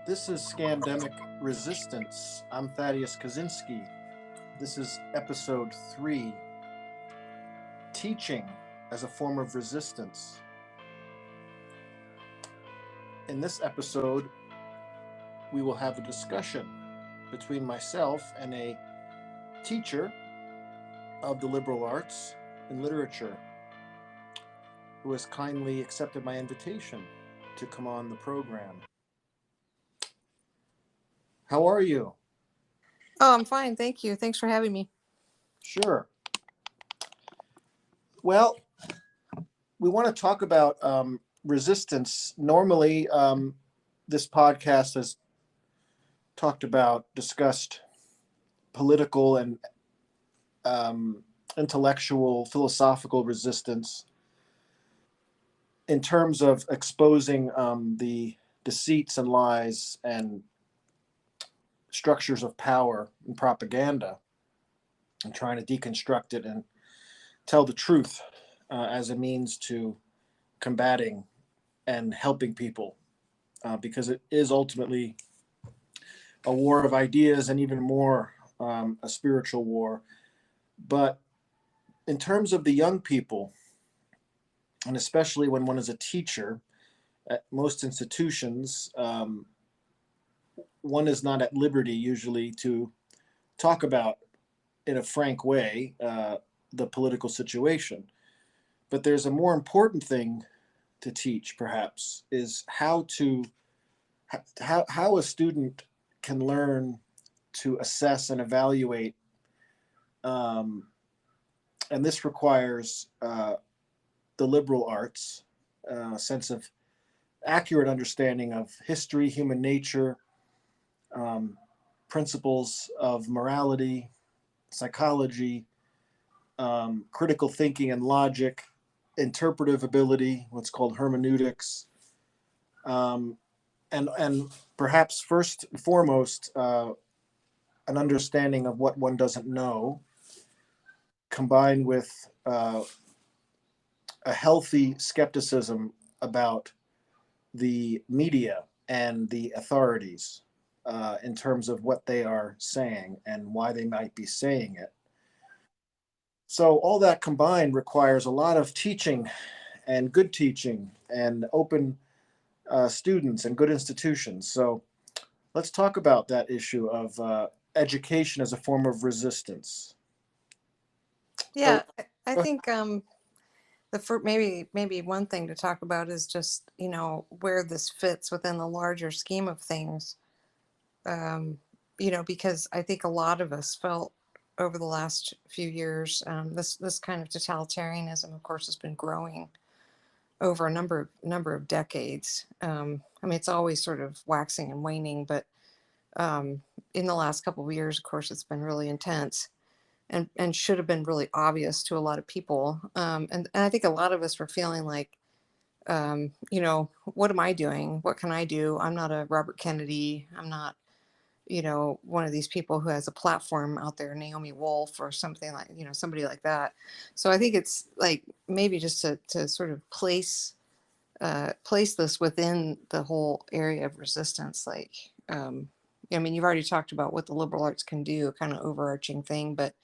This is Scandemic Resistance. I'm Thaddeus Kaczynski. This is episode 3, Teaching as a Form of Resistance. In this episode, we will have a discussion between myself and a teacher of the liberal arts and literature who has kindly accepted my invitation to come on the program. How are you? Oh, I'm fine. Thank you. Thanks for having me. Sure. Well, we want to talk about resistance. Normally, this podcast has discussed political and intellectual, philosophical resistance in terms of exposing the deceits and lies and structures of power and propaganda and trying to deconstruct it and tell the truth as a means to combating and helping people because it is ultimately a war of ideas and even more a spiritual war. But in terms of the young people, and especially when one is a teacher at most institutions, one is not at liberty usually to talk about in a frank way the political situation. But there's a more important thing to teach, perhaps, is how a student can learn to assess and evaluate, and this requires the liberal arts, a sense of accurate understanding of history, human nature, principles of morality, psychology, critical thinking and logic, interpretive ability, what's called hermeneutics, and perhaps first and foremost, an understanding of what one doesn't know, combined with a healthy skepticism about the media and the authorities in terms of what they are saying and why they might be saying it. So all that combined requires a lot of teaching and good teaching and open students and good institutions. So let's talk about that issue of education as a form of resistance. So Yeah, I think maybe one thing to talk about is just where this fits within the larger scheme of things. Um, because I think a lot of us felt over the last few years this kind of totalitarianism, of course, has been growing over a number of decades. I mean, it's always sort of waxing and waning, but in the last couple of years, of course, it's been really intense. And should have been really obvious to a lot of people. And I think a lot of us were feeling like, what am I doing? What can I do? I'm not a Robert Kennedy. I'm not, one of these people who has a platform out there, Naomi Wolf or something like, somebody like that. So I think it's like maybe just to sort of place this within the whole area of resistance. Like, I mean, you've already talked about what the liberal arts can do, kind of overarching thing, but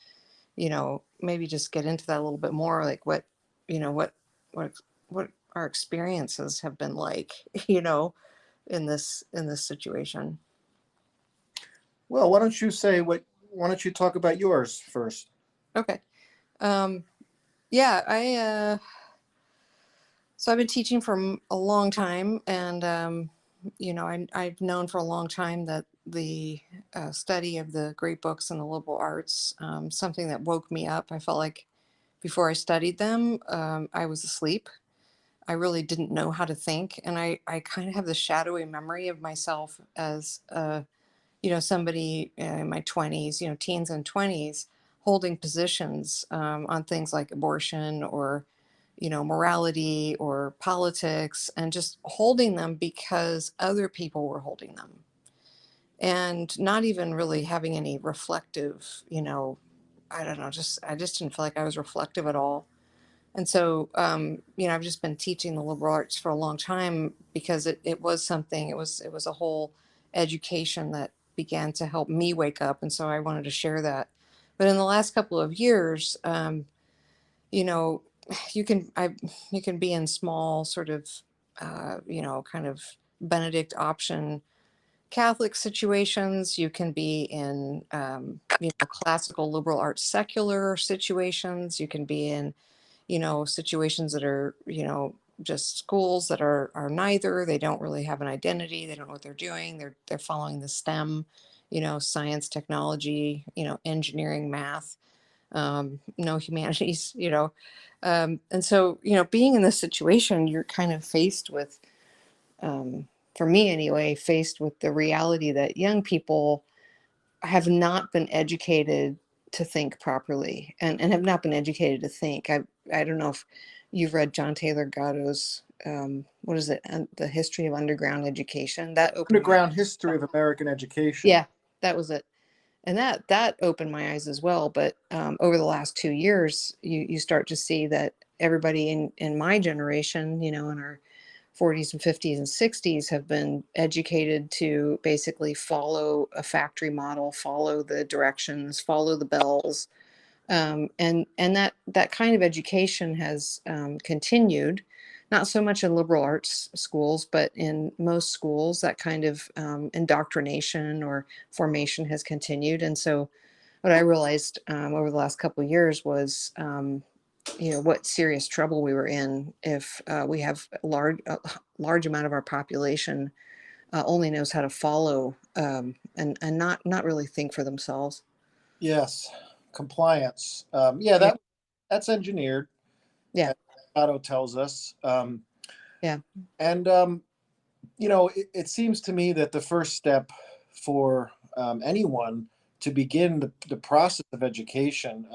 maybe just get into that a little bit more, like what what our experiences have been like, in this situation. well, why don't you talk about yours first? Okay. Um, yeah, so I've been teaching for a long time, and I've known for a long time that the study of the great books and the liberal arts, something that woke me up. I felt like before I studied them, I was asleep. I really didn't know how to think. And I kind of have the shadowy memory of myself as, somebody in my 20s, teens and 20s, holding positions on things like abortion or, morality or politics, and just holding them because other people were holding them. And not even really having any reflective, I don't know, I just didn't feel like I was reflective at all. And so, I've just been teaching the liberal arts for a long time because it was something. It was a whole education that began to help me wake up. And so I wanted to share that. But in the last couple of years, you know, you can you can be in small sort of kind of Benedict option Catholic situations. You can be in classical liberal arts secular situations. You can be in situations that are just schools that are neither. They don't really have an identity. They don't know what they're doing. They're following the STEM, science, technology, engineering, math, no humanities, and so being in this situation, you're kind of faced with, for me anyway, faced with the reality that young people have not been educated to think properly, and have not been educated to think. I don't know if you've read John Taylor Gatto's, what is it, The History of Underground Education. That opened my Underground History of American Education. Yeah, that was it. And that opened my eyes as well. But over the last 2 years, you start to see that everybody in my generation, in our 40s and 50s and 60s, have been educated to basically follow a factory model, follow the directions, follow the bells, and that kind of education has continued, not so much in liberal arts schools, but in most schools. That kind of indoctrination or formation has continued. And so what I realized over the last couple of years was what serious trouble we were in if we have a large amount of our population only knows how to follow, and not really think for themselves. Yes, compliance. Yeah. That's engineered. Yeah. As Otto tells us. Yeah. And it seems to me that the first step for anyone to begin the process of education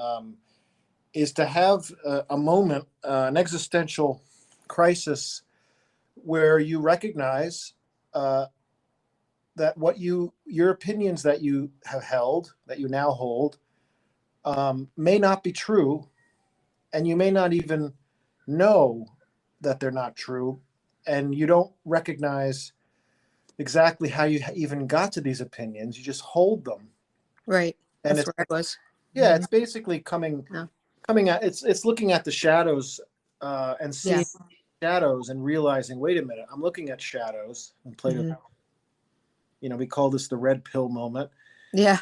is to have a moment, an existential crisis, where you recognize that your opinions that you have held, that you now hold, may not be true, and you may not even know that they're not true, and you don't recognize exactly how you even got to these opinions. You just hold them, Right. and That's it's where I was. yeah, it's basically Yeah. coming at it's looking at the shadows and Yeah. seeing shadows and realizing, wait a minute, I'm looking at shadows. And Plato, Mhm. we call this the red pill moment. Yeah.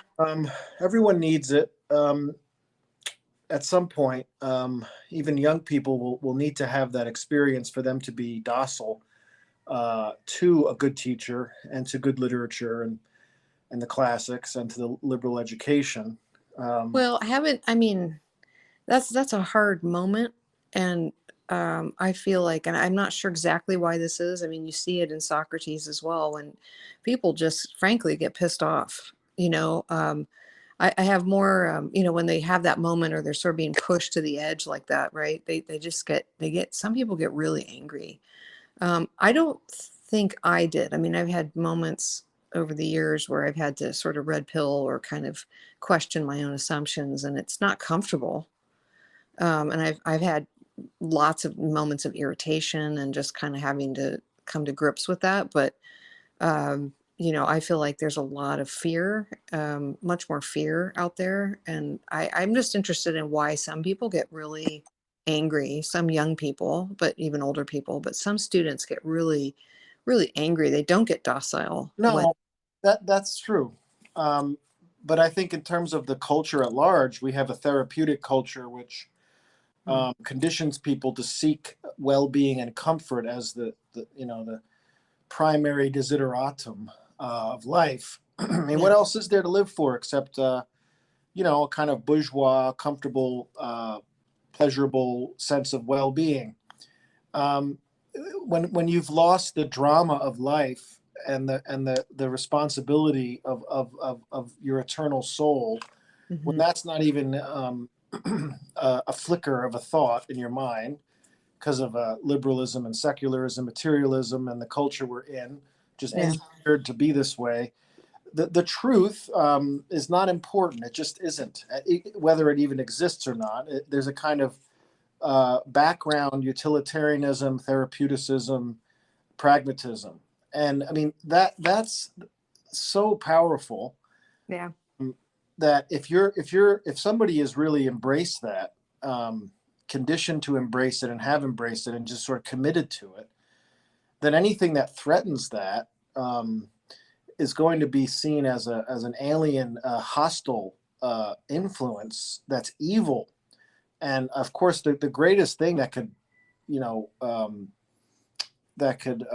Everyone needs it. At some point, even young people will need to have that experience for them to be docile to a good teacher and to good literature and the classics and to the liberal education. Well, I mean, that's a hard moment. And I feel like, and I'm not sure exactly why this is. I mean, you see it in Socrates as well, when people just frankly get pissed off. I have more, when they have that moment, or they're sort of being pushed to the edge like that, right? Some people get really angry. I don't think I did. I mean, I've had moments over the years where I've had to sort of red pill or kind of question my own assumptions, and it's not comfortable. And I've had lots of moments of irritation and just kind of having to come to grips with that. But I feel like there's a lot of fear, much more fear out there, and I'm just interested in why some people get really angry. Some young people, but even older people, but some students get really, really angry. They don't get docile when. No, that's true. Um, but I think in terms of the culture at large, we have a therapeutic culture which conditions people to seek well-being and comfort as the primary desideratum of life. I mean, Yeah. what else is there to live for except a kind of bourgeois, comfortable, pleasurable sense of well-being? Um, when you've lost the drama of life and the responsibility of your eternal soul, when Hmm. that's not even a flicker of a thought in your mind because of liberalism and secularism, materialism, and the culture we're in, just Yeah. engineered to be this way. The truth is not important. It just isn't. Whether it even exists or not, there's a kind of background utilitarianism, therapeuticism, pragmatism, and I mean that's so powerful, Yeah. that if somebody has really embraced that, conditioned to embrace it and have embraced it and just sort of committed to it, then anything that threatens that, is going to be seen as an alien, hostile, influence that's evil. And of course, the greatest thing that could, you know, that could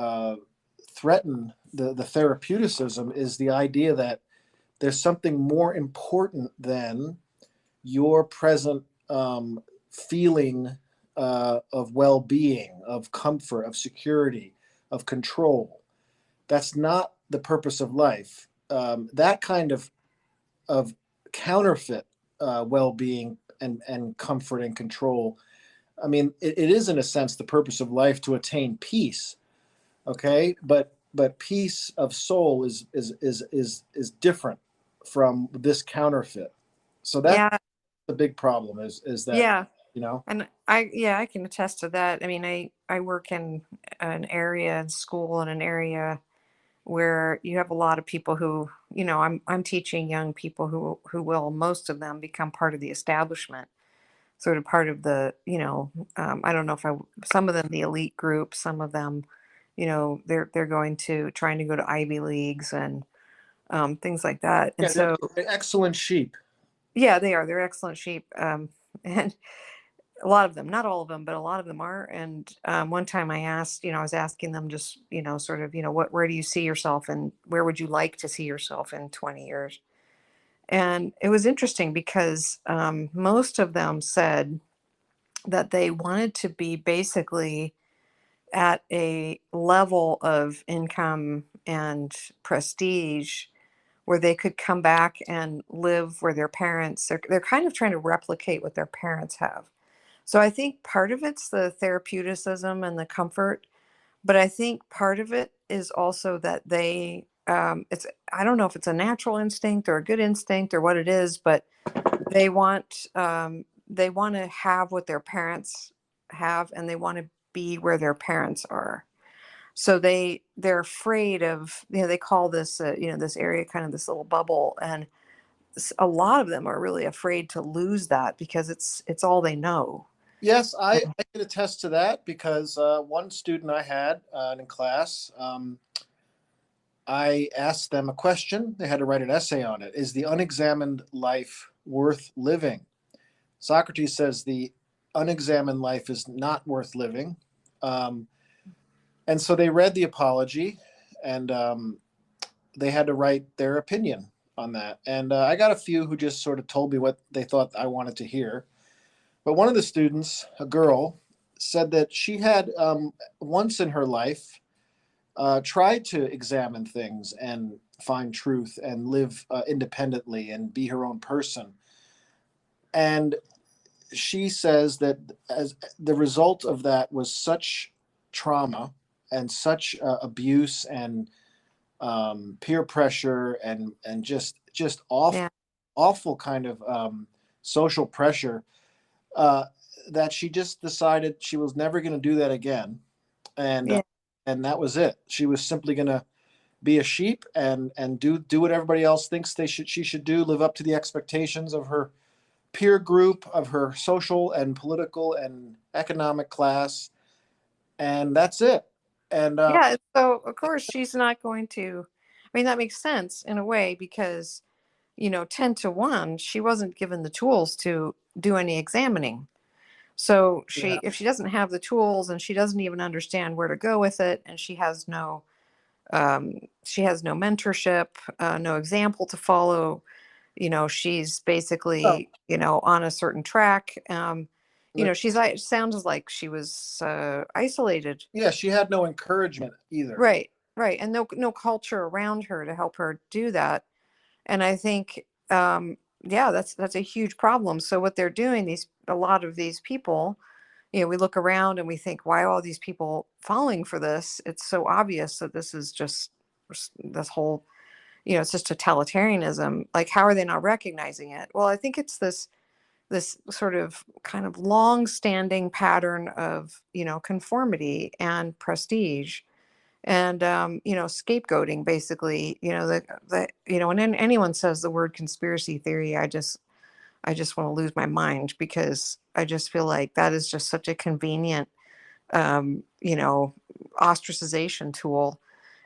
threaten the therapeuticism is the idea that there's something more important than your present, feeling, of well-being, of comfort, of security, of control. That's not the purpose of life. That kind of counterfeit, well-being and comfort and control. I mean, it is in a sense the purpose of life to attain peace. Okay, but peace of soul is different from this counterfeit. So that's Yeah. the big problem, is that, Yeah. you know. And I can attest to that. I mean, I work in an area in school, in an area where you have a lot of people who, I'm teaching young people who will, most of them, become part of the establishment, sort of part of the, I don't know if some of them the elite group, some of them, they're trying to go to Ivy Leagues and things like that. And Yeah, they're so, excellent sheep. yeah, they're excellent sheep. And a lot of them, not all of them, but a lot of them are. And one time I asked, I was asking them just, sort of, where do you see yourself and where would you like to see yourself in 20 years? And it was interesting because most of them said that they wanted to be basically at a level of income and prestige where they could come back and live where their parents, they're kind of trying to replicate what their parents have. So I think part of it's the therapeuticism and the comfort, but I think part of it is also that I don't know if it's a natural instinct or a good instinct or what it is, but they want to have what their parents have, and they want to be where their parents are. So they're afraid of, they call this, this area kind of this little bubble, and a lot of them are really afraid to lose that because it's all they know. Yes, I can attest to that, because one student I had, in class, I asked them a question. They had to write an essay on it. Is the unexamined life worth living? Socrates says the unexamined life is not worth living. Um, and so they read the apology, and they had to write their opinion on that. And I got a few who just sort of told me what they thought I wanted to hear. But one of the students, a girl, said that she had, once in her life, tried to examine things and find truth and live, independently and be her own person. And she says that as the result of that was such trauma and such, abuse and, peer pressure and just Yeah. awful kind of, social pressure, uh, that she just decided she was never going to do that again, and uh, Yeah. and that was it. She was simply going to be a sheep and do what everybody else thinks she should do, live up to the expectations of her peer group, of her social and political and economic class, and that's it. And Yeah. So of course she's not going to. I mean, that makes sense in a way because 10 to 1, she wasn't given the tools to do any examining. So yeah, if she doesn't have the tools and she doesn't even understand where to go with it, and she has no mentorship, no example to follow. She's oh, basically on a certain track. but It sounds like she was isolated. yeah, she had no encouragement either. Right, right, and no culture around her to help her do that. And I think, yeah, that's a huge problem. So what they're doing, a lot of these people, we look around and we think, why are all these people falling for this? It's so obvious that this is just this whole, it's just totalitarianism. Like, how are they not recognizing it? Well, I think it's this sort of kind of long standing pattern of, conformity and prestige. and scapegoating, basically. When anyone says the word conspiracy theory, I just want to lose my mind, because I just feel like that is just such a convenient um, you know, ostracization tool.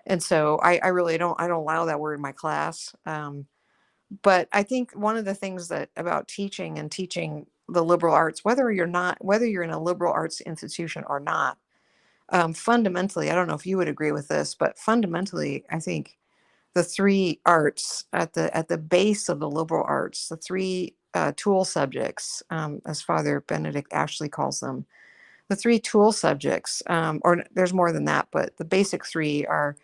And so I really don't allow that word in my class. But I think one of the things that about teaching and teaching the liberal arts, whether you're in a liberal arts institution or not, fundamentally, I don't know if you would agree with this, but fundamentally, I think the three arts at the base of the liberal arts, the three tool subjects, as Father Benedict Ashley calls them, the three tool subjects, or there's more than that, but the basic three are,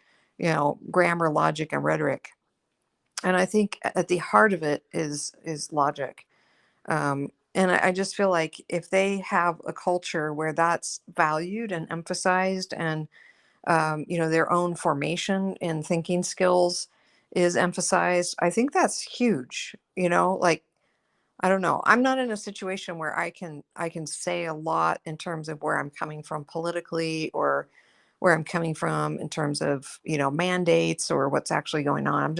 grammar, logic, and rhetoric. And I think at the heart of it is logic. And I just feel like if they have a culture where that's valued and emphasized, and their own formation in thinking skills is emphasized, I think that's huge. Like, I don't know. I'm not in a situation where I can say a lot in terms of where I'm coming from politically, or where I'm coming from in terms of, mandates or what's actually going on. I'm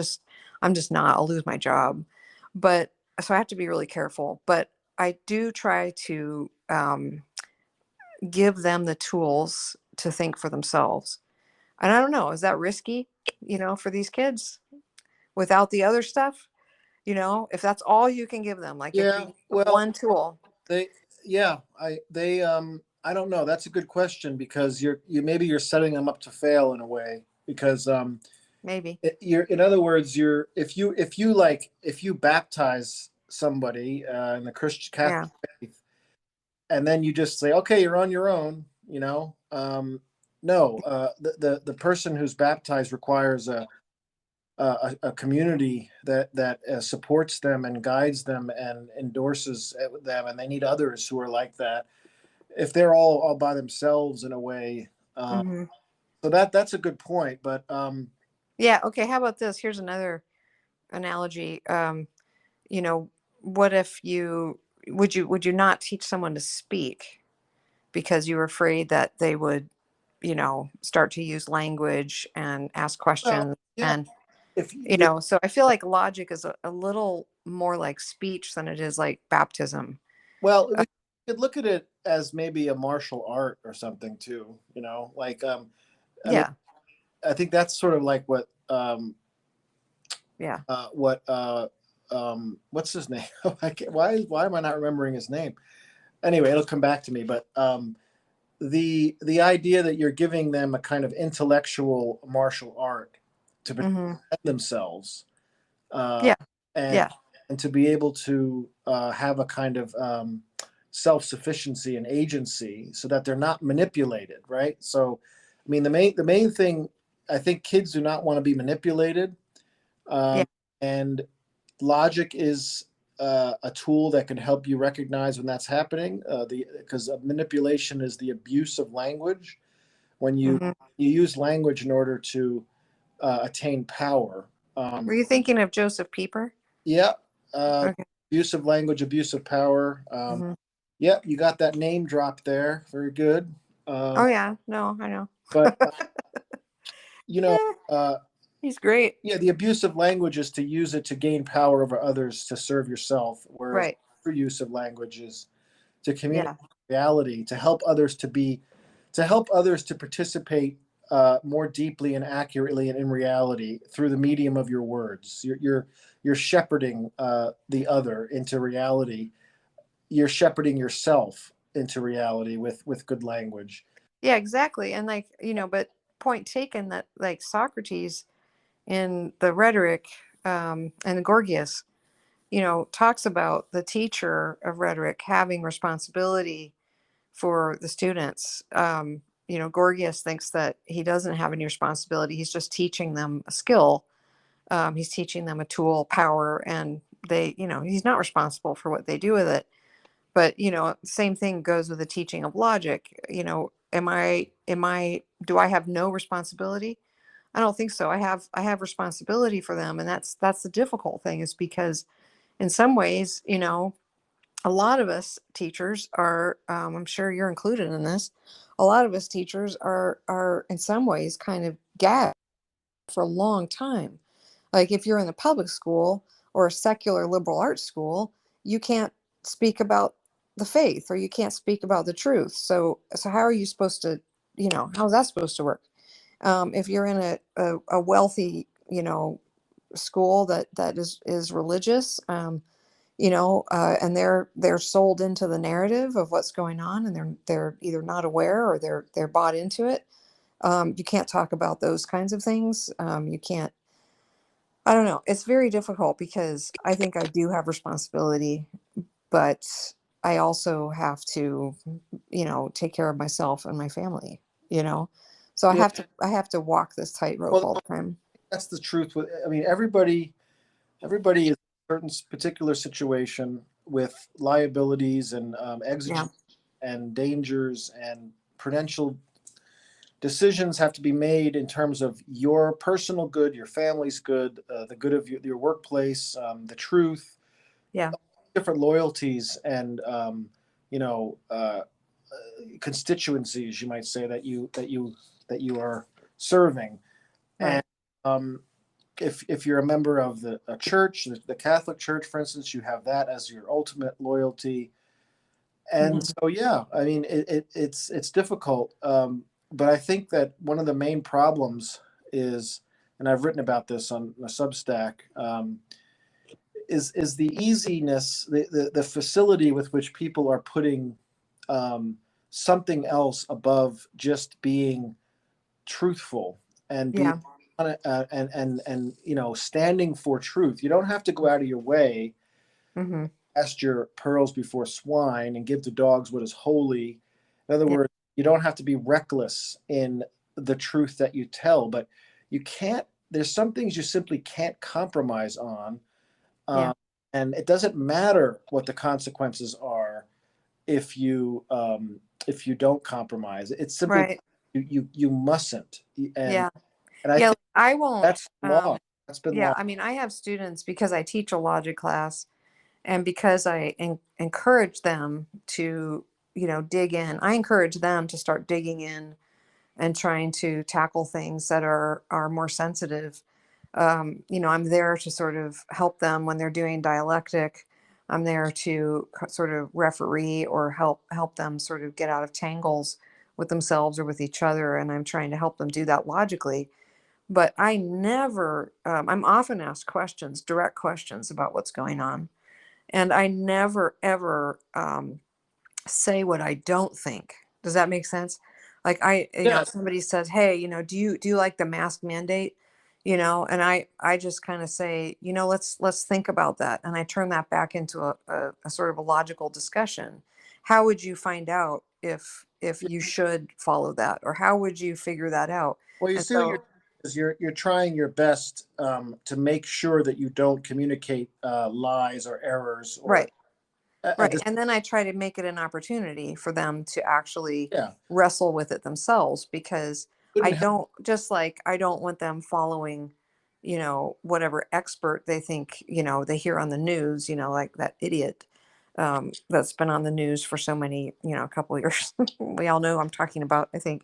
just not. I'll lose my job. But so I have to be really careful. But I do try to give them the tools to think for themselves. And I don't know, is that risky, for these kids without the other stuff? If that's all you can give them, like if you Yeah, give them well, one tool, they, yeah, I don't know. That's a good question, because maybe you're setting them up to fail in a way, because maybe. you're, in other words, if you baptize somebody in the Christian Catholic Yeah. faith, and then you just say, okay, you're on your own, no, the person who's baptized requires a community that supports them and guides them and endorses them, and they need others who are like that. If they're all by themselves in a way, Hmm. so that's a good point. But Yeah. Okay. How about this? Here's another analogy. You know, what if would you not teach someone to speak because you were afraid that they would, start to use language and ask well, questions, yeah, and if you, so I feel like logic is a little more like speech than it is like baptism. well, Uh, we could look at it as maybe a martial art or something too. Like I mean, yeah. I think that's sort of like Yeah. what what's his name? Why am I not remembering his name? Anyway, it'll come back to me. But the idea that you're giving them a kind of intellectual martial art to protect Hmm. themselves, uh, Yeah. and Yeah. to be able to have a kind of self-sufficiency and agency, so that they're not manipulated, right? So, I mean, the main thing, I think kids do not want to be manipulated, Yeah. um, and logic is a tool that can help you recognize when that's happening. The Because manipulation is the abuse of language, when Hmm. you use language in order to attain power. Were Um, you thinking of Joseph Pieper? yeah, uh, Okay. abuse of language, abuse of power. Hmm. Yep, you got that name drop there. Very good. Oh Um, yeah. No, I know. but you know, Eh, uh, he's great. yeah, the abuse of language is to use it to gain power over others to serve yourself, whereas Right. true use of language is to communicate Yeah. reality, to help others to participate more deeply and accurately and in reality through the medium of your words. You're shepherding the other into reality. You're shepherding yourself into reality with good language. Yeah, exactly. And like, but point taken that like Socrates in the rhetoric, and Gorgias, talks about the teacher of rhetoric having responsibility for the students. Gorgias thinks that he doesn't have any responsibility. He's just teaching them a skill. He's teaching them a tool, power, and he's not responsible for what they do with it. But same thing goes with the teaching of logic. Do I have no responsibility? I don't think so. I have responsibility for them, and that's the difficult thing, is because in some ways, a lot of us teachers are, I'm sure you're included in this, a lot of us teachers are in some ways kind of gagged for a long time. Like if you're in the public school or a secular liberal arts school, you can't speak about the faith or you can't speak about the truth. So how are you supposed to, how's that supposed to work? If you're in a wealthy, school that is religious, and they're sold into the narrative of what's going on, and they're either not aware or they're bought into it. You can't talk about those kinds of things. You can't. I don't know. It's very difficult because I think I do have responsibility, but I also have to, take care of myself and my family. You know, so I Yeah. have to walk this tightrope Well, all the time. that's the truth. With I mean, everybody is in a certain particular situation with liabilities and Yeah. exigent and dangers and prudential decisions have to be made in terms of your personal good, your family's good, the good of your workplace, the truth, Yeah. different loyalties, and you know constituencies, you might say, that you are serving. And Right. um, if you're a member of a church, the Catholic Church, for instance, you have that as your ultimate loyalty. And Hmm. so, yeah, I mean, it's difficult. But I think that one of the main problems is, and I've written about this on a Substack, is the easiness, the facility with which people are putting something else above just being truthful and being Yeah. and standing for truth. You don't have to go out of your way, Hmm. cast your pearls before swine, and give to dogs what is holy. In other Yeah. words, you don't have to be reckless in the truth that you tell, but you can't. There's some things you simply can't compromise on, Yeah. um, and it doesn't matter what the consequences are if you don't compromise. It's simply Right. you mustn't, and Yeah. and I Yeah. think I won't. that's law. That's been Yeah. law. I mean, I have students because I teach a logic class and because I encourage them to, dig in. I encourage them to start digging in and trying to tackle things that are more sensitive. I'm there to sort of help them when they're doing dialectic. I'm there to sort of referee or help them sort of get out of tangles with themselves or with each other, and I'm trying to help them do that logically. But I never, I'm often asked questions, direct questions about what's going on, and I never ever say what I don't think. Does that make sense? Like Yeah. if somebody says, "Hey, do you like the mask mandate?" And I just kind of say, let's think about that, and I turn that back into a sort of a logical discussion. How would you find out if you should follow that, or how would you figure that out? Well, you And see what you're so, is you're trying your best to make sure that you don't communicate lies or errors or right. a Right. And then I try to make it an opportunity for them to actually yeah. wrestle with it themselves because I Couldn't help. don't, just like I don't want them following, whatever expert they think, they hear on the news, like that idiot that's been on the news for so many, a couple of years. We all know who I'm talking about, I think.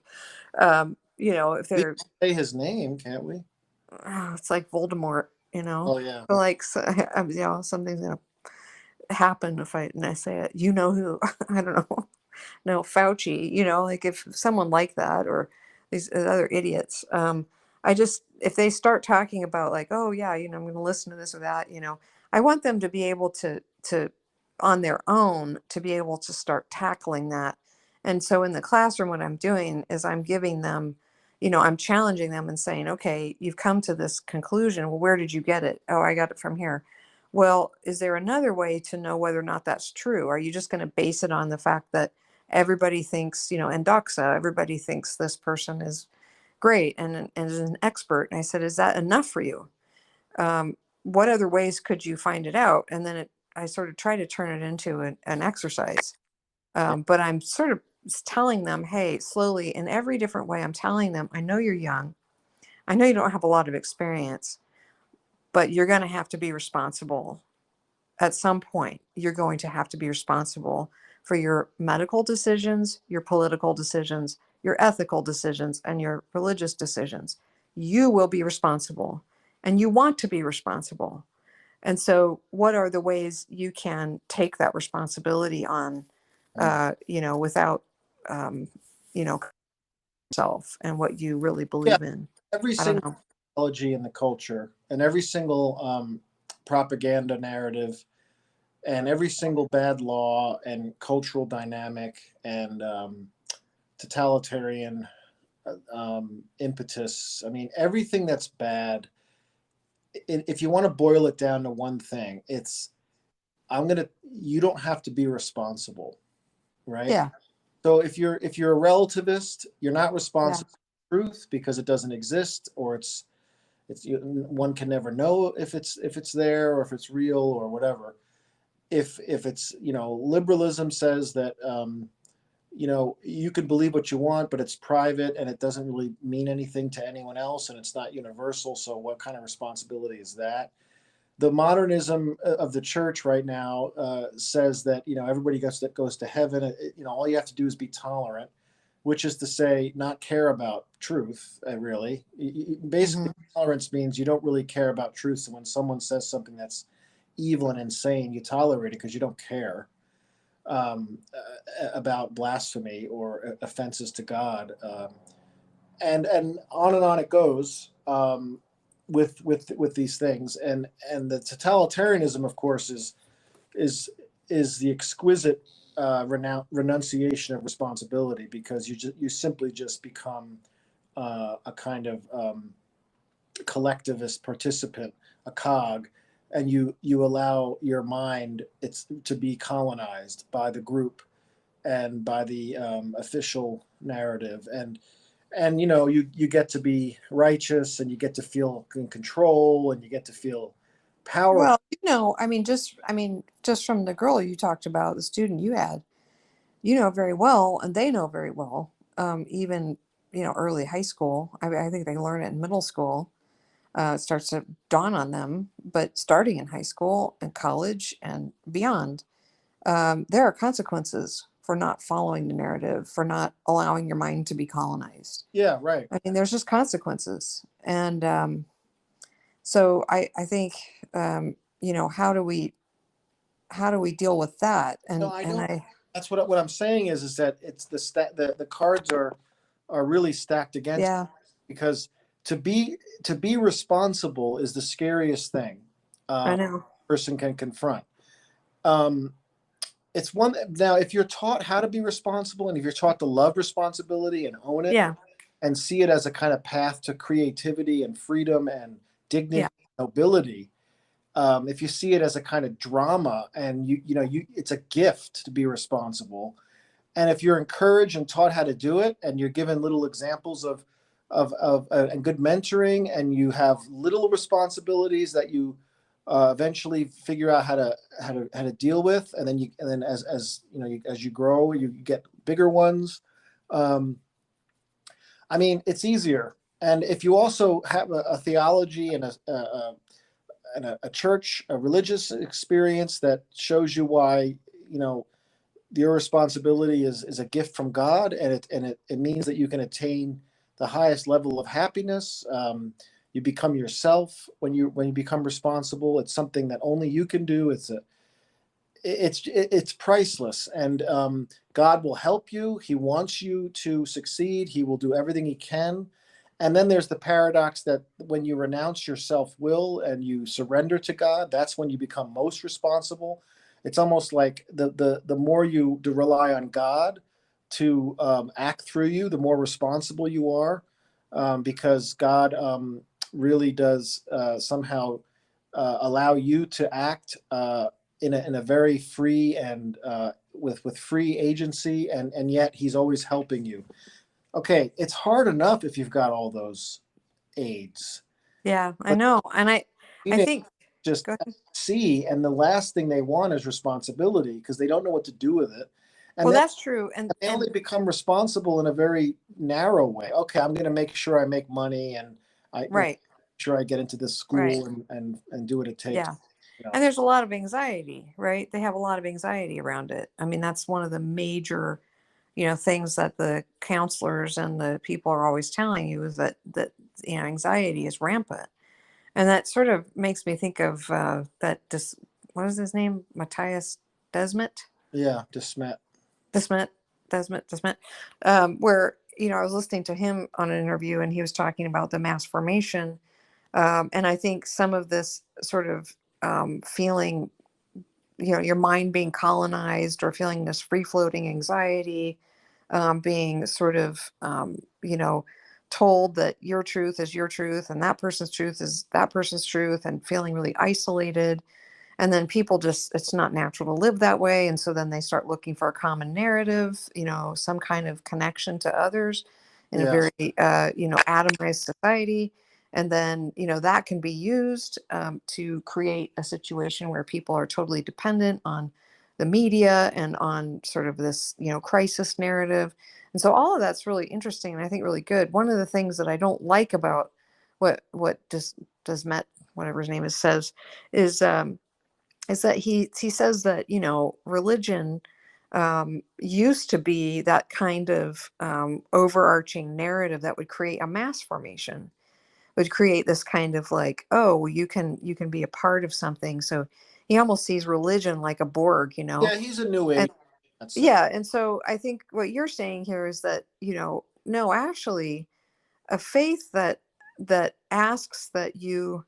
If We can they're, say his name, can't we? it's like Voldemort, Oh yeah. so like, so, something's going to happen if I say it. You know who? I don't know. No, Fauci, like if someone like that or these other idiots, if they start talking about like, oh yeah, I'm going to listen to this or that, I want them to be able to, on their own, to be able to start tackling that. And so in the classroom, what I'm doing is I'm giving them, I'm challenging them and saying, okay, you've come to this conclusion. Well, where did you get it? Oh, I got it from here. Well, is there another way to know whether or not that's true? Are you just going to base it on the fact that everybody thinks, and doxa, everybody thinks this person is great and is an expert? And I said, is that enough for you? What other ways could you find it out? And then I sort of try to turn it into an exercise. But I'm sort of telling them, hey, slowly in every different way, I'm telling them, I know you're young. I know you don't have a lot of experience, but you're going to have to be responsible at some point. You're going to have to be responsible for your medical decisions, your political decisions, your ethical decisions, and your religious decisions. you will be responsible and you want to be responsible. And so what are the ways you can take that responsibility on, without, um, yourself and what you really Yeah, believe in? every I don't single know. ideology in the culture and every single propaganda narrative and every single bad law and cultural dynamic and totalitarian impetus. I mean, everything that's bad. If you want to boil it down to one thing, it's you don't have to be responsible, right? Yeah. So if you're a relativist, you're not Yeah. responsible for truth because it doesn't exist, or one can never know if it's there or if it's real or whatever. If it's liberalism says that you can believe what you want, but it's private and it doesn't really mean anything to anyone else and it's not universal. So what kind of responsibility is that? The modernism of the church right now says that everybody goes to heaven. All you have to do is be tolerant, which is to say, not care about truth. Really, basically, Hmm. tolerance means you don't really care about truth. So when someone says something that's evil and insane, you tolerate it because you don't care about blasphemy or offenses to God, and on it goes. With these things, and the totalitarianism, of course, is is the exquisite renunciation of responsibility, because you simply just become a kind of collectivist participant, a cog, and you allow your mind it's to be colonized by the group and by the official narrative, and you get to be righteous and you get to feel in control and you get to feel powerful. Well, just from the girl you talked about, the student you had, very well, and they know very well, even, early high school. I think they learn it in middle school. It starts to dawn on them, but starting in high school and college and beyond, there are consequences for not following the narrative, for not allowing your mind to be colonized. Yeah, right. I mean, there's just consequences. And so I think, how do we deal with that? No, And I and know. I That's what I'm saying is that it's the cards are really stacked against Yeah, you, because to be to be responsible is the scariest thing I a know. person can confront. Um, it's one now if you're taught how to be responsible and if you're taught to love responsibility and own it Yeah, and see it as a kind of path to creativity and freedom and yeah, dignity, nobility. If you see it as a kind of drama and it's a gift to be responsible, and if you're encouraged and taught how to do it and you're given little examples of and good mentoring, and you have little responsibilities that you eventually figure out how to deal with, and then as you grow you get bigger ones. um, I mean, it's easier. And if you also have a theology and a church, a religious experience that shows you why, you know, your responsibility is a gift from God, and it means that you can attain the highest level of happiness. You become yourself when you become responsible. It's something that only you can do. It's priceless, and God will help you. He wants you to succeed. He will do everything he can. And then there's the paradox that when you renounce your self-will and you surrender to God, that's when you become most responsible. It's almost like the more you rely on God to act through you, the more responsible you are, because God really does somehow allow you to act in a very free and with free agency, and yet he's always helping you. Okay, it's hard enough if you've got all those aids, yeah, I but know. And I teenagers think, just go ahead. see, and the last thing they want is responsibility because they don't know what to do with it, and Well, then that's true. they And only become responsible in a very narrow way. Okay, I'm going to make sure I make money, and right, sure I get into this right. school and do what it takes. Yeah. You know. And there's a lot of anxiety, right? They have a lot of anxiety around it. I mean, that's one of the major, things that the counselors and the people are always telling you, is that anxiety is rampant. And that sort of makes me think of what is his name? Matthias Desmet? Yeah, Desmet. Desmet? Desmet? Where, I was listening to him on an interview and he was talking about the mass formation. And I think some of this sort of feeling, your mind being colonized or feeling this free floating anxiety, being sort of, told that your truth is your truth and that person's truth is that person's truth, and feeling really isolated. And then people just, it's not natural to live that way. And so then they start looking for a common narrative, some kind of connection to others in a Yeah. very, atomized society. And then, that can be used to create a situation where people are totally dependent on the media and on sort of this, crisis narrative. And so all of that's really interesting and I think really good. One of the things that I don't like about what does Met, whatever his name is, says is that he says that religion used to be that kind of overarching narrative that would create a mass formation, would create this kind of like, oh, well, you can be a part of something. So he almost sees religion like a Borg, Yeah, he's a new age. and yeah, and so I think what you're saying here is that no, actually, a faith that asks that you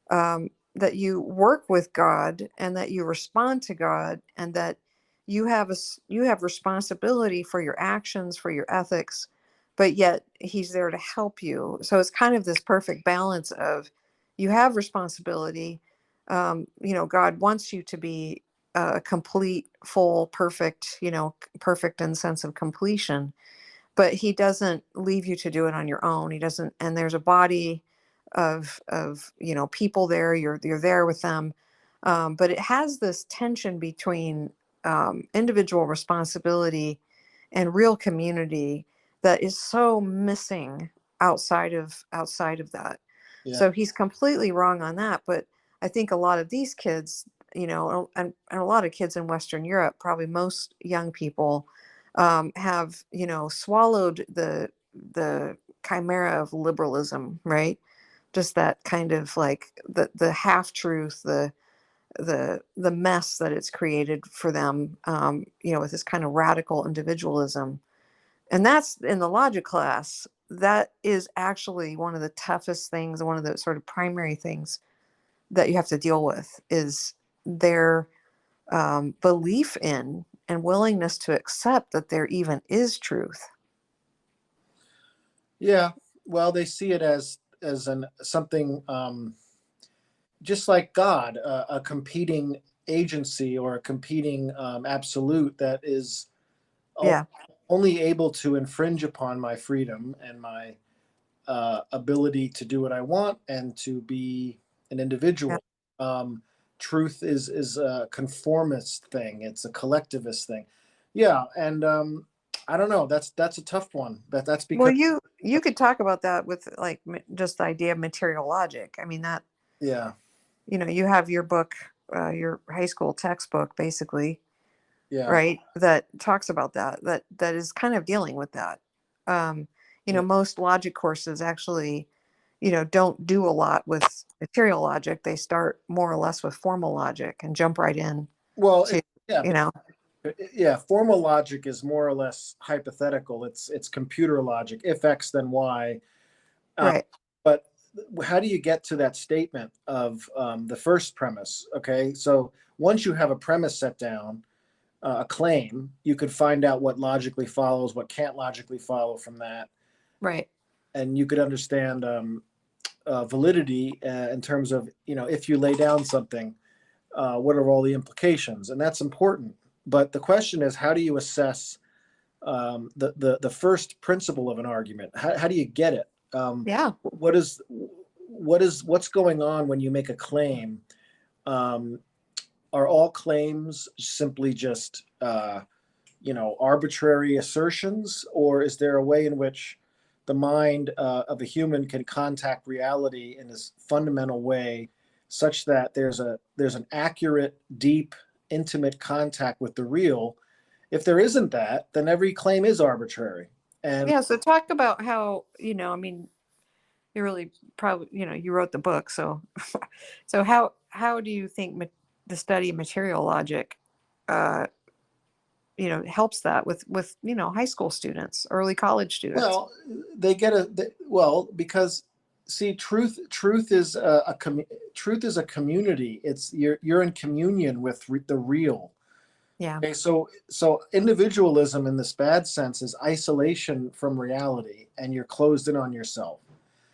work with God and that you respond to God, and that you have responsibility for your actions, for your ethics, but yet he's there to help you. So it's kind of this perfect balance of, you have responsibility. God wants you to be a complete, full, perfect, perfect in the sense of completion, but he doesn't leave you to do it on your own. He doesn't, and there's a body of people there. You're there with them, but it has this tension between individual responsibility and real community that is so missing outside of that. Yeah. So he's completely wrong on that. But I think a lot of these kids, and a lot of kids in Western Europe, probably most young people, have swallowed the chimera of liberalism, right? Just that kind of like the half truth, the mess that it's created for them, with this kind of radical individualism. And that's in the logic class. That is actually one of the toughest things, one of the sort of primary things that you have to deal with, is their belief in and willingness to accept that there even is truth. Yeah. Well, they see it as an something just like God, a competing agency or a competing absolute that is Yeah, only able to infringe upon my freedom and my ability to do what I want and to be an yeah. individual. Truth is a conformist thing. It's a collectivist thing. Yeah, and I don't know. That's a tough one. That's Well, because you could talk about that with like just the idea of material logic. I mean, that yeah, you have your book, your high school textbook, basically, yeah, right? That talks about that is kind of dealing with that. Um, yeah. most logic courses actually, don't do a lot with material logic. They start more or less with formal logic and jump right in Well, to, yeah, you know, yeah. Formal logic is more or less hypothetical. It's computer logic. If X, then Y. Uh, right. but how do you get to that statement of the first premise? Okay, so once you have a premise set down, a claim, you could find out what logically follows, what can't logically follow from that, Right. and you could understand validity in terms of if you lay down something, what are all the implications, and that's important. But the question is, how do you assess the first principle of an argument? How do you get it? Yeah. What is what's going on when you make a claim? Um, are all claims simply just arbitrary assertions, or is there a way in which the mind of a human can contact reality in this fundamental way, such that there's an accurate, deep, intimate contact with the real? If there isn't that, then every claim is arbitrary. And Yeah. So talk about how, I mean, you really probably, you wrote the book. So, so how do you think the study of material logic, uh, helps that with, high school students, early college students? Well, they get well, because see, truth is truth is a community. It's you're in communion with the real. Yeah. Okay, so individualism in this bad sense is isolation from reality, and you're closed in on yourself,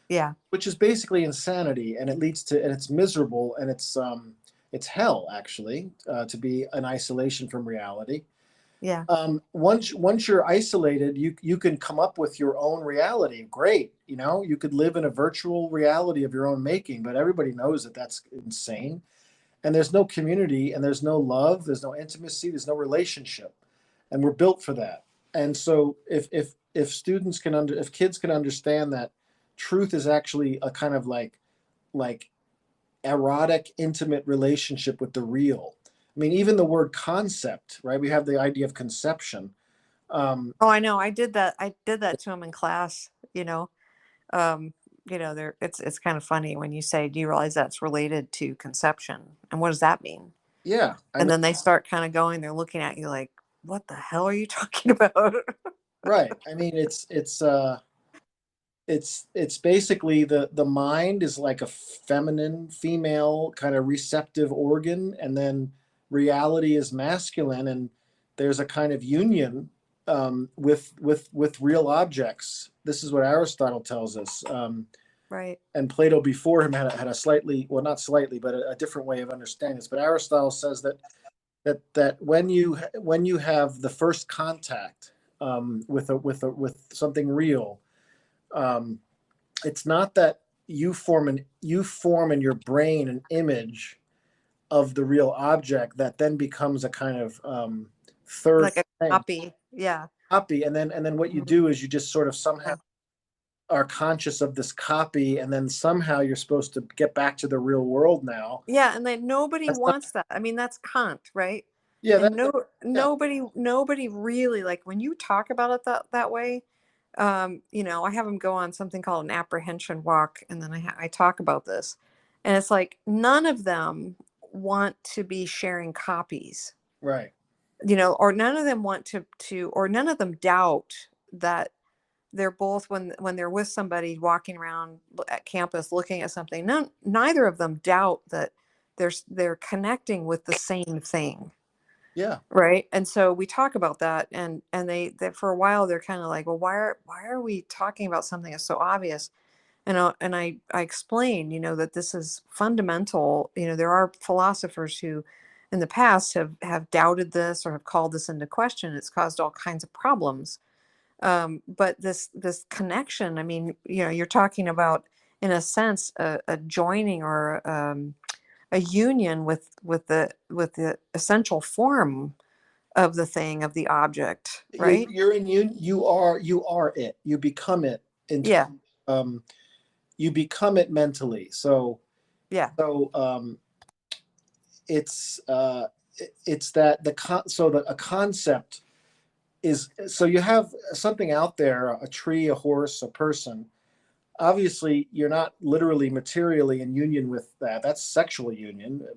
Yeah. which is basically insanity, and it leads to, and it's miserable, and it's hell actually, to be in isolation from reality. Yeah. Once you're isolated, you can come up with your own reality. Great, you could live in a virtual reality of your own making, but everybody knows that that's insane. And there's no community, and there's no love, there's no intimacy, there's no relationship, and we're built for that. And so if students can if kids can understand that truth is actually a kind of like erotic, intimate relationship with the real. I mean, even the word concept, right? We have the idea of conception. Oh, I know. I did that to him in class, um, there it's kind of funny when you say, do you realize that's related to conception? And what does that mean? Yeah, I And mean, then they start kind of going, they're looking at you like, what the hell are you talking about? right. I mean, it's basically the mind is like a feminine, female kind of receptive organ, and then reality is masculine, and there's a kind of union, with real objects. This is what Aristotle tells us. Right. And Plato before him had a slightly, well, not slightly, but a different way of understanding this. But Aristotle says that when you have the first contact, with something real, um, it's not that you form in your brain an image of the real object that then becomes a kind of, third Like a thing, copy. Yeah. copy, and then what you Mhm. do is you just sort of somehow are conscious of this copy, and then somehow you're supposed to get back to the real world now. Yeah. And then nobody That's not, wants that. I mean, that's Kant, right? yeah, And yeah, nobody really, like, when you talk about it that way, I have them go on something called an apprehension walk, and then I talk about this, and it's like none of them want to be sharing copies, right, or none of them want or none of them doubt that they're both, when they're with somebody walking around at campus looking at something, neither of them doubt that they're connecting with the same thing. yeah, Right. And so we talk about that, and they for a while they're kind of like, well, why are we talking about something that's so obvious? And I explain, that this is fundamental. There are philosophers who in the past have doubted this or have called this into question. It's caused all kinds of problems. But this connection, I mean, you're talking about, in a sense, a joining, or a union with the essential form of the thing, of the object, right? you are it. You become it in Yeah. um, you become it mentally. So Yeah. so it's it's that so that a concept is, so you have something out there, a tree, a horse, a person. Obviously you're not literally materially in union with that. That's sexual union.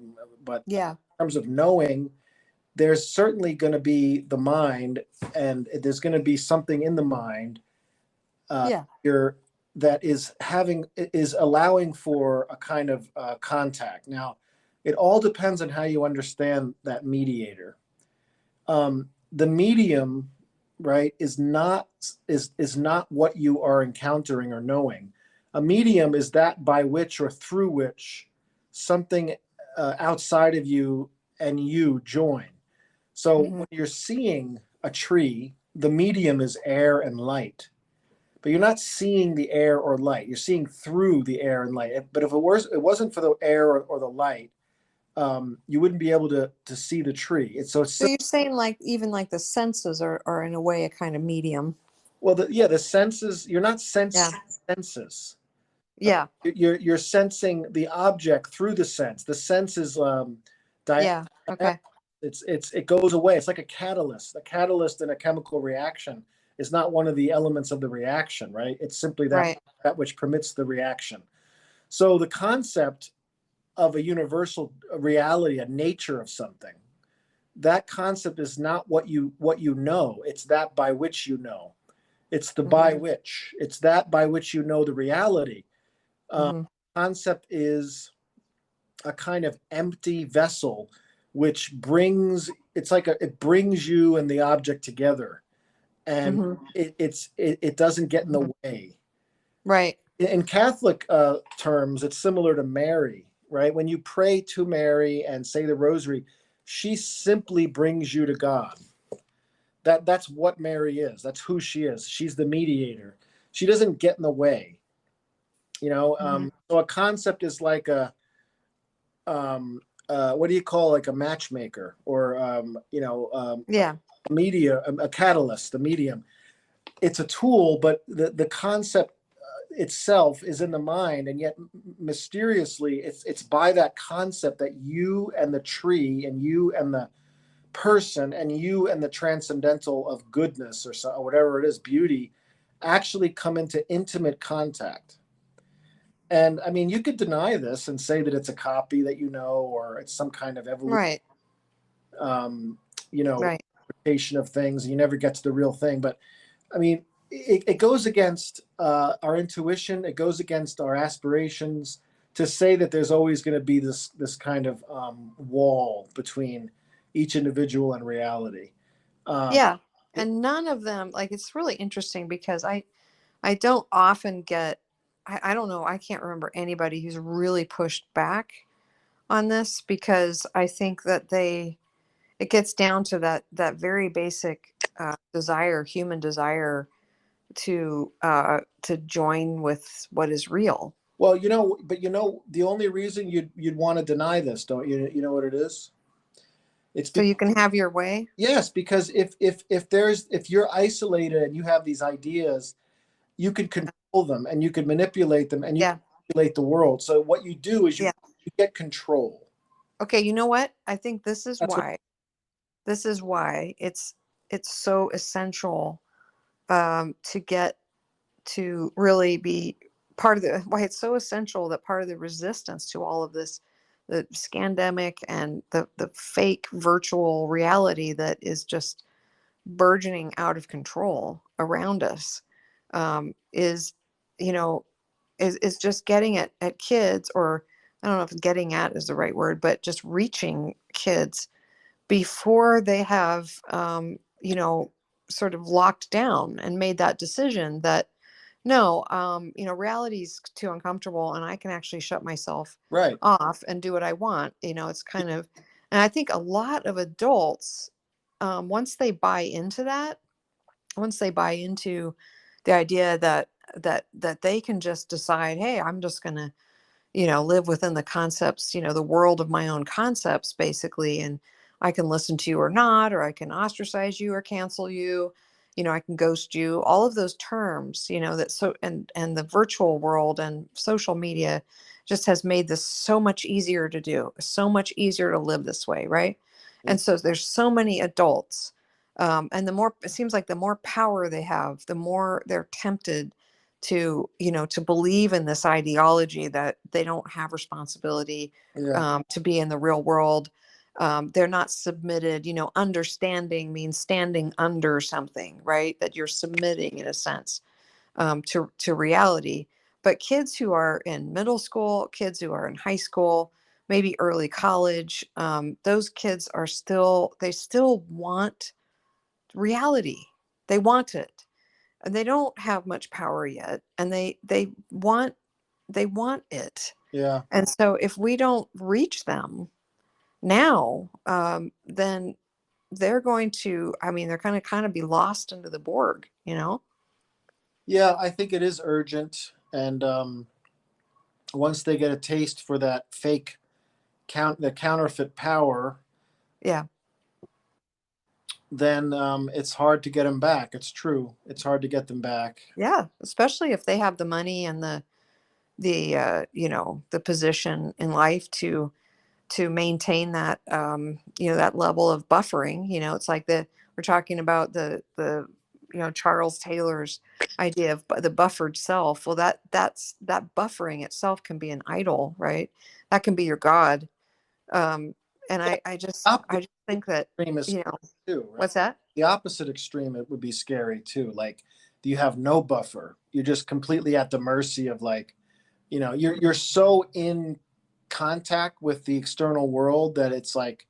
But Yeah. in terms of knowing, there's certainly going to be the mind, and there's going to be something in the mind, Yeah. here, that is allowing for a kind of, contact. Now, it all depends on how you understand that mediator. The medium, right, is not what you are encountering or knowing. A medium is that by which or through which something, outside of you and you join. So Hmm. when you're seeing a tree, the medium is air and light, but you're not seeing the air or light. You're seeing through the air and light. But if it wasn't for the air or the light, you wouldn't be able to see the tree. It's So you're saying, like, even like the senses are in a way a kind of medium. well, the senses. You're not Yeah. sensing senses. Yeah. You're sensing the object through the sense. The sense is, di- Yeah. Okay. it goes away. It's like a catalyst in a chemical reaction. is not one of the elements of the reaction, right? It's simply Right. that which permits the reaction. So the concept of a universal reality, a nature of something, that concept is not what you know. It's that by which you know. It's the Hmm. by which. It's that by which you know the reality. Uh, Hmm. Concept is a kind of empty vessel, which brings it brings you and the object together, and Hmm. it doesn't get in the way. Right. In Catholic terms, it's similar to Mary, right? When you pray to Mary and say the Rosary, she simply brings you to God. That's what Mary is. That's who she is. She's the mediator. She doesn't get in the way. Hmm. So a concept is like what do you call like a matchmaker or Yeah. a catalyst, a medium. It's a tool, but the concept itself is in the mind, and yet mysteriously it's by that concept that you and the tree and you and the person and you and the transcendental of goodness or whatever it is, beauty, actually come into intimate contact. And I mean, you could deny this and say that it's a copy that you know, or it's some kind of evolution, Right. um, you know, Right. interpretation of things, and you never get to the real thing. But I mean, it goes against our intuition. It goes against our aspirations to say that there's always going to be this kind of wall between each individual and reality. Um, Yeah. it, And none of them, like, it's really interesting because I don't often get, I don't know, I can't remember anybody who's really pushed back on this, because I think that it gets down to that very basic desire, human desire to join with what is real. well, but the only reason you'd want to deny this, don't you? You know what it is? It's So because you can have your way. yes, because if you're isolated and you have these ideas, you could control them and you could manipulate them and you can Yeah. manipulate the world. So what you do is Yeah. you get control. Okay, you know what? I think That's what. this is why it's so essential to get to really be part of the why it's so essential that part of the resistance to all of this, the scandemic and the fake virtual reality that is just burgeoning out of control around us, is, you know, is just getting at kids, or I don't know if getting at is the right word, but just reaching kids before they have, sort of locked down and made that decision that no, reality's too uncomfortable and I can actually shut myself Right. off and do what I want. It's kind of, and I think a lot of adults, once they buy into that, once they buy into the idea that they can just decide, hey, I'm just going to, live within the concepts, the world of my own concepts, basically. And I can listen to you or not, or I can ostracize you or cancel you. I can ghost you, all of those terms, that so, and the virtual world and social media just has made this so much easier to do, so much easier to live this way. Right. And so there's so many adults. And the more, it seems like the more power they have, the more they're tempted to believe in this ideology that they don't have responsibility Yeah. to be in the real world. They're not submitted. Understanding means standing under something, right? That you're submitting in a sense, to reality. But kids who are in middle school, kids who are in high school, maybe early college, those kids they still want reality. They want it, and they don't have much power yet, and they want it. Yeah. And so if we don't reach them now, then they're going to, I mean, they're going to kind of be lost into the Borg. Yeah. I think it is urgent, and once they get a taste for that the counterfeit power, Yeah. then it's hard to get them back. It's true. It's hard to get them back. Yeah, especially if they have the money and the position in life to maintain that, that level of buffering. It's like we're talking about the Charles Taylor's idea of the buffered self. Well, that buffering itself can be an idol, right? That can be your God. Um, and The I just think that, extreme is you know, too, right? what's that? The opposite extreme, it would be scary too. Like, you have no buffer. You're just completely at the mercy of, like, you're so in contact with the external world that it's like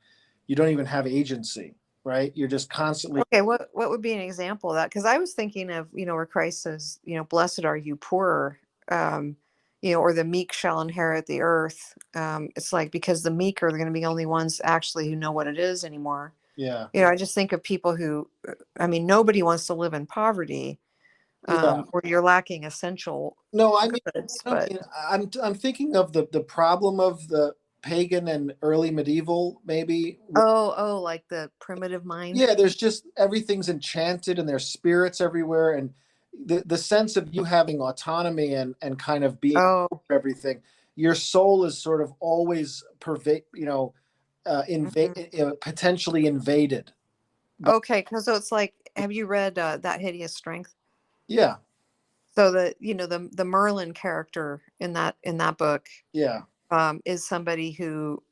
you don't even have agency, right? You're just constantly. Okay, what would be an example of that? Because I was thinking of, where Christ says, blessed are you poor, um, or the meek shall inherit the earth. It's like, because the meek are going to be the only ones actually who know what it is anymore. Yeah. I just think of people who, I mean, nobody wants to live in poverty, Yeah. where you're lacking essential No, I mean, goods, I but mean, I'm thinking of the problem of the pagan and early medieval, maybe. oh, like the primitive mind. Yeah, there's just everything's enchanted and there's spirits everywhere, and the sense of you having autonomy and kind of being Oh, everything. Your soul is sort of always mhm. potentially invaded. But Okay, because so it's like, have you read That Hideous Strength? yeah, So the Merlin character in that book, yeah, is somebody who,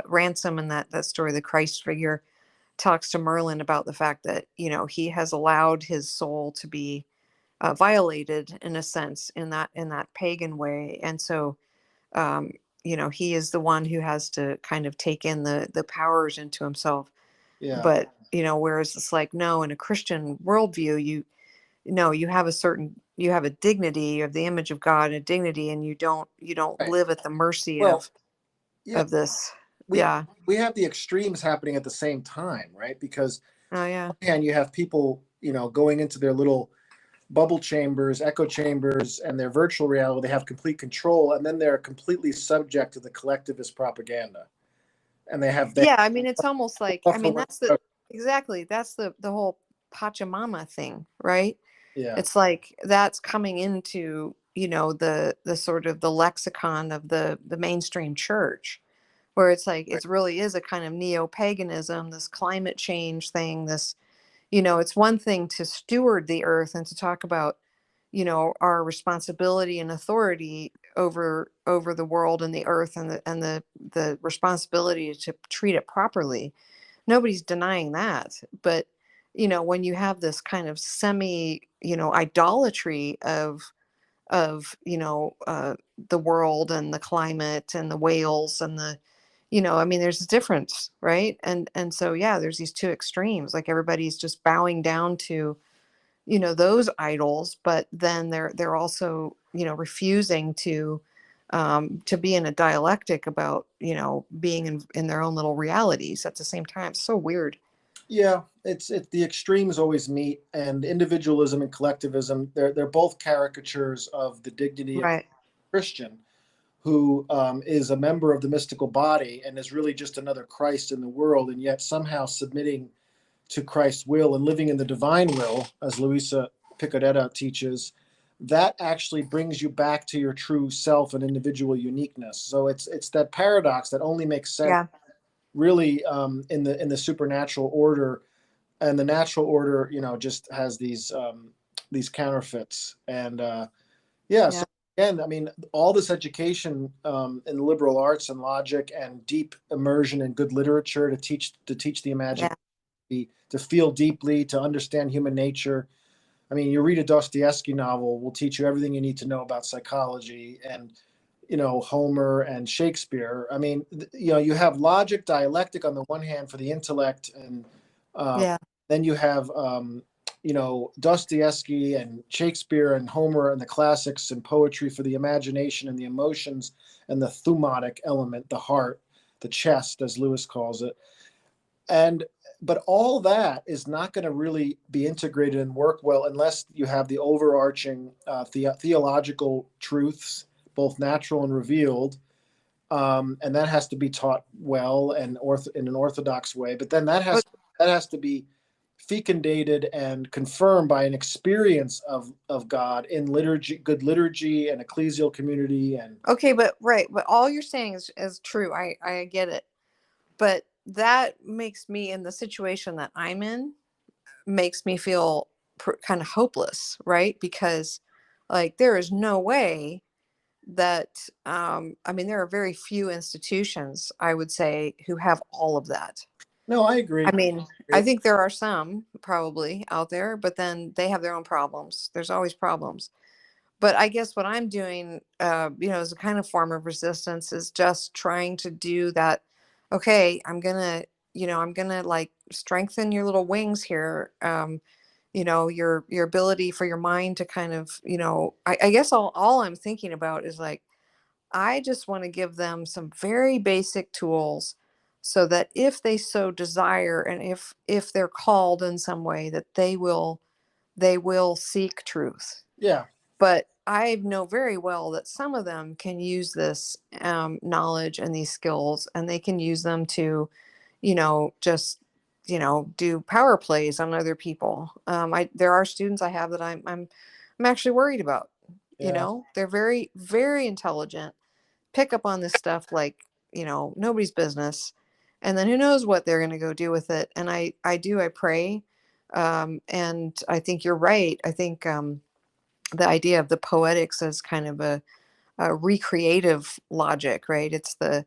Ransom in that story, the Christ figure, talks to Merlin about the fact that, he has allowed his soul to be violated, in a sense, in that pagan way. And so, he is the one who has to kind of take in the powers into himself. yeah. But, whereas it's like, no, in a Christian worldview, no, you have a dignity, you have the image of God, a dignity, and you don't Right. live at the mercy Well, of yeah, of this. we Yeah. we have the extremes happening at the same time, right? Because Oh yeah. and you have people, going into their little bubble chambers, echo chambers, and their virtual reality. They have complete control, and then they're completely subject to the collectivist propaganda. And they Yeah, I mean, it's almost like, I buffer mean, whatever. that's the whole Pachamama thing, right? Yeah, It's like that's coming into, the sort of the lexicon of the mainstream church, where it's like right. it really is a kind of neo-paganism, this climate change thing, this, it's one thing to steward the earth and to talk about, our responsibility and authority over the world and the earth, and the responsibility to treat it properly. Nobody's denying that. But, when you have this kind of semi, idolatry of the world and the climate and the whales and I mean, there's a difference, right? And so, yeah, there's these two extremes, like everybody's just bowing down to, those idols, but then they're also, refusing to be in a dialectic about, being in their own little realities at the same time. So weird. Yeah, it's the extremes always meet, and individualism and collectivism. They're both caricatures of the dignity of Right. Christian, who is a member of the mystical body and is really just another Christ in the world, and yet somehow submitting to Christ's will and living in the divine will, as Luisa Picodetta teaches. That actually brings you back to your true self and individual uniqueness. So it's that paradox that only makes sense Yeah. really in the supernatural order, and the natural order, just has these counterfeits. And yeah, Yeah. so again, I mean, all this education in liberal arts and logic and deep immersion in good literature to teach the imagination, Yeah. to feel deeply, to understand human nature. I mean, you read a Dostoevsky novel, will teach you everything you need to know about psychology and, Homer and Shakespeare. I mean, you have logic, dialectic on the one hand for the intellect, and uh, Yeah. then you have, Dostoevsky and Shakespeare and Homer and the classics and poetry for the imagination and the emotions and the thumotic element, the heart, the chest, as Lewis calls it. And but all that is not going to really be integrated and work well unless you have the overarching theological truths, both natural and revealed, and that has to be taught well and in an orthodox way. But then that has But that has to be fecundated and confirmed by an experience of God in liturgy, good liturgy, and ecclesial community, and okay, but right, but all you're saying is true. I get it. But that makes me, in the situation that I'm in, makes me feel kind of hopeless, right? Because like there is no way that I mean, there are very few institutions, I would say, who have all of that. No, I I agree. mean, I think there are some probably out there, but then they have their own problems. There's always problems. But I guess what I'm doing, as a kind of form of resistance is just trying to do that. Okay, I'm gonna like strengthen your little wings here. Your ability for your mind to kind of, I guess all I'm thinking about is like, I just want to give them some very basic tools so that if they so desire and if they're called in some way that they will seek truth. Yeah. But I know very well that some of them can use this knowledge and these skills, and they can use them to, just do power plays on other people. There are students I have that I'm actually worried about. Yeah. They're very very intelligent, pick up on this stuff like nobody's business, and then who knows what they're going to go do with it. And I pray, and I think you're right. I think the idea of the poetics as kind of a recreative logic, right? It's the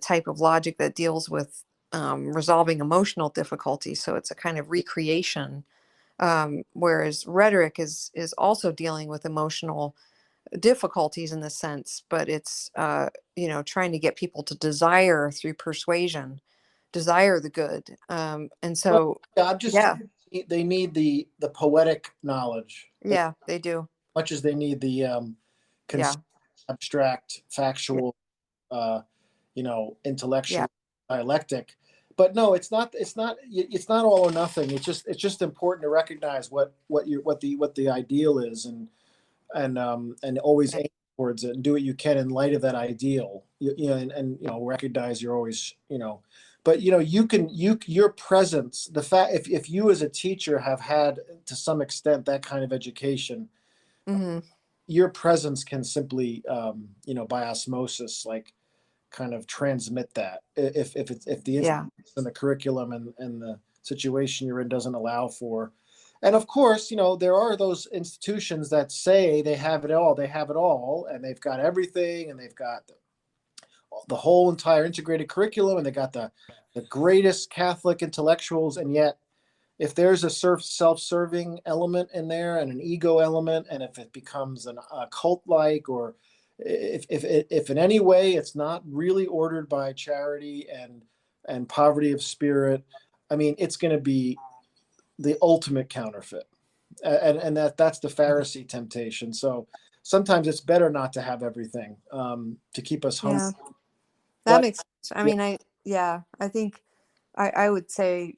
type of logic that deals with resolving emotional difficulties, so it's a kind of recreation, whereas rhetoric is also dealing with emotional difficulties in the sense, but it's trying to get people to desire through persuasion, desire the good, and Well, so yeah, I'm just yeah, they need the poetic knowledge as yeah, they do, much as they need the yeah, abstract, yeah, factual, uh, yeah, intellectual dialectic. But no, it's not all or nothing. It's just important to recognize what the ideal is, and always yeah, aim towards it and do what you can in light of that ideal. And recognize you're always. But your presence, the fact, if you as a teacher have had to some extent that kind of education, hmm, your presence can simply, by osmosis, like kind of transmit that. If the yeah, institution and the curriculum and the situation you're in doesn't allow for. And of course, there are those institutions that say they have it all, and they've got everything, and they've got the whole entire integrated curriculum, and they got the greatest Catholic intellectuals, and yet if there's a self-serving element in there and an ego element, and if it becomes a cult-like, or if in any way it's not really ordered by charity and poverty of spirit, I mean, it's going to be the ultimate counterfeit. And that's the Pharisee temptation. So sometimes it's better not to have everything, to keep us humble. yeah. That But makes sense. I yeah, mean, I think I would say,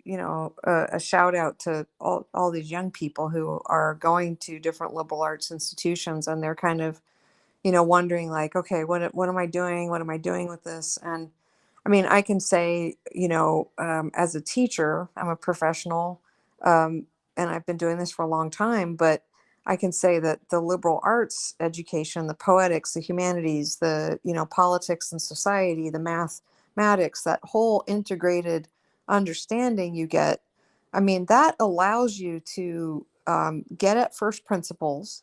a shout out to all these young people who are going to different liberal arts institutions, and they're kind of, wondering like, okay, what am I doing? What am I doing with this? And I mean, I can say, as a teacher, I'm a professional, and I've been doing this for a long time, but I can say that the liberal arts education, the poetics, the humanities, the, politics and society, the mathematics, that whole integrated understanding you get, I mean, that allows you to get at first principles,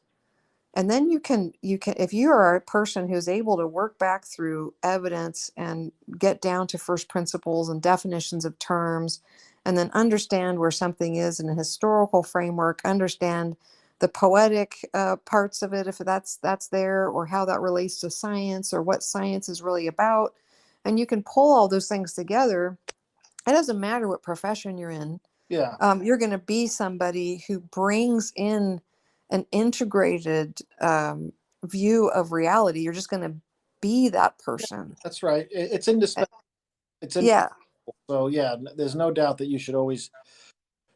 and then you can if you are a person who's able to work back through evidence and get down to first principles and definitions of terms, and then understand where something is in a historical framework, understand the poetic parts of it, if that's there, or how that relates to science, or what science is really about, and you can pull all those things together. It doesn't matter what profession you're in, yeah, you're going to be somebody who brings in an integrated view of reality. You're just going to be that person. that's right. It's Uh, indispensable. It's indispensable. Yeah, So yeah, there's no doubt that you should always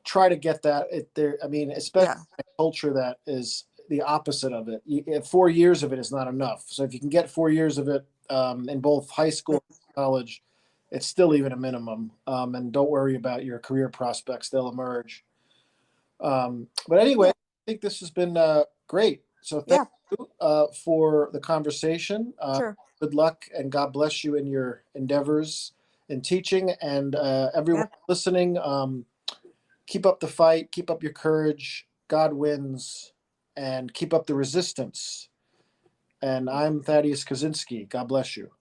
try to get that there. I mean, especially yeah, a culture that is the opposite of it. 4 years of it is not enough. So if you can get 4 years of it, in both high yeah, school and college, it's still even a minimum. And don't worry about your career prospects; they'll emerge. But anyway, yeah, I think this has been great. So thank yeah, you for the conversation. sure. Good luck, and God bless you in your endeavors in teaching. And everyone Yeah, listening, keep up the fight, keep up your courage. God wins, and keep up the resistance. And I'm Thaddeus Kaczynski. God bless you.